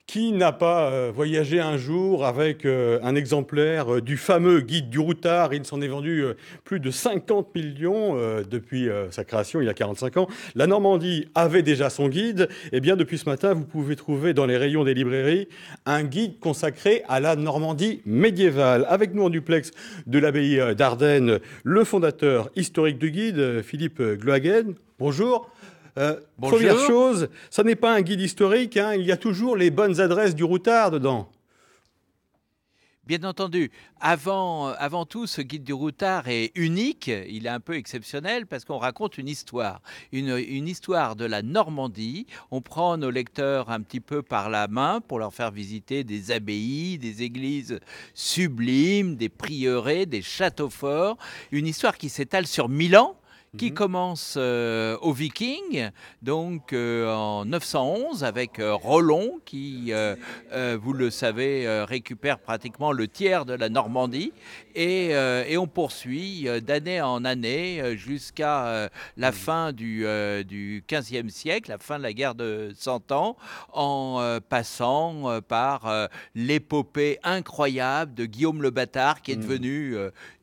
Qui n'a pas voyagé un jour avec un exemplaire du fameux guide du routard? Il s'en est vendu plus de 50 millions depuis sa création il y a 45 ans. La Normandie avait déjà son guide. Eh bien, depuis ce matin, vous pouvez trouver dans les rayons des librairies un guide consacré à la Normandie médiévale. Avec nous en duplex de l'abbaye d'Ardenne, le fondateur historique du guide, Philippe Glohagen. Bonjour. Première Bonjour. chose, ça n'est pas un guide historique, hein, il y a toujours les bonnes adresses du routard dedans. Bien entendu, avant tout, ce guide du routard est unique, il est un peu exceptionnel parce qu'on raconte une histoire, une histoire de la Normandie. On prend nos lecteurs un petit peu par la main pour leur faire visiter des abbayes, des églises sublimes, des prieurés, des châteaux forts, une histoire qui s'étale sur 1000 ans, qui Mhm. commence aux Vikings, donc en 911, avec Rollon, qui, vous le savez, récupère pratiquement le tiers de la Normandie, et on poursuit d'année en année jusqu'à la Mhm. fin du XVe siècle, la fin de la guerre de 100 ans, en passant par l'épopée incroyable de Guillaume le Bâtard, qui est Mhm. devenu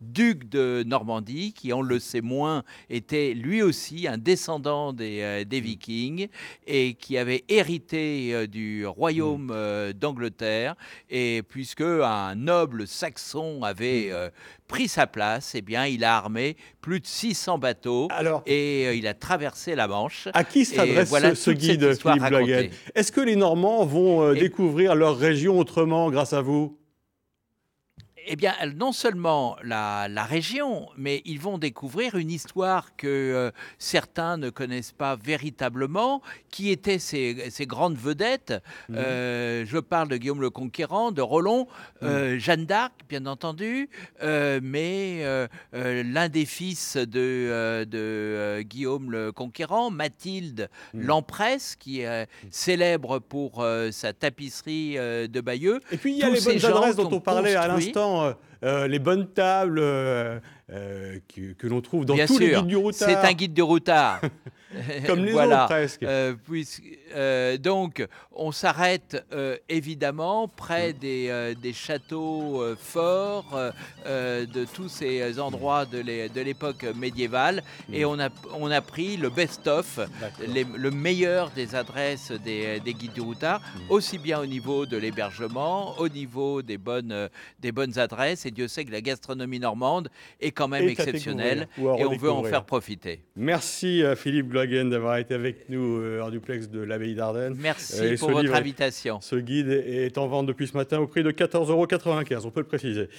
duc de Normandie, qui, on le sait moins, était lui aussi un descendant des Vikings et qui avait hérité du Mhm. royaume d'Angleterre. Et puisque un noble saxon avait Mhm. pris sa place, eh bien, il a armé plus de 600 bateaux Alors, et il a traversé la Manche. à qui Et s'adresse voilà ce toute cette guide, histoire Philippe Glohagen? racontée. Est-ce que les Normands vont Et découvrir leur région autrement grâce à vous? Eh bien, non seulement la région, mais ils vont découvrir une histoire que certains ne connaissent pas véritablement. Qui étaient ces grandes vedettes? Mhm. Je parle de Guillaume le Conquérant, de Rollon, Mhm. Jeanne d'Arc, bien entendu, mais l'un des fils de Guillaume le Conquérant, Mathilde Mhm. l'Emperesse, qui est célèbre pour sa tapisserie de Bayeux. Et puis il y a Tous les ces bonnes gens adresses qui dont ont on parlait à construit. l'instant, les bonnes tables que l'on trouve dans Bien tous les sûr, guides du c'est un routard, guide de routard. comme les autres Voilà. presque. Donc, on s'arrête évidemment près Mhm. des châteaux forts, de tous ces endroits de l'époque médiévale, et Mhm. on a pris le best-of, D'accord. le meilleur des adresses des guides du routard, Mhm. aussi bien au niveau de l'hébergement, au niveau des bonnes adresses. Et Dieu sait que la gastronomie normande est quand même Et à découvrir exceptionnelle, ou à et on veut en redécouvrir. faire profiter. Merci à Philippe Glohagen d'avoir été avec nous en duplex de l'abbaye d'Ardenne. Merci Et pour ce votre livre, invitation. ce guide est en vente depuis ce matin au prix de 14,95 €, on peut le préciser.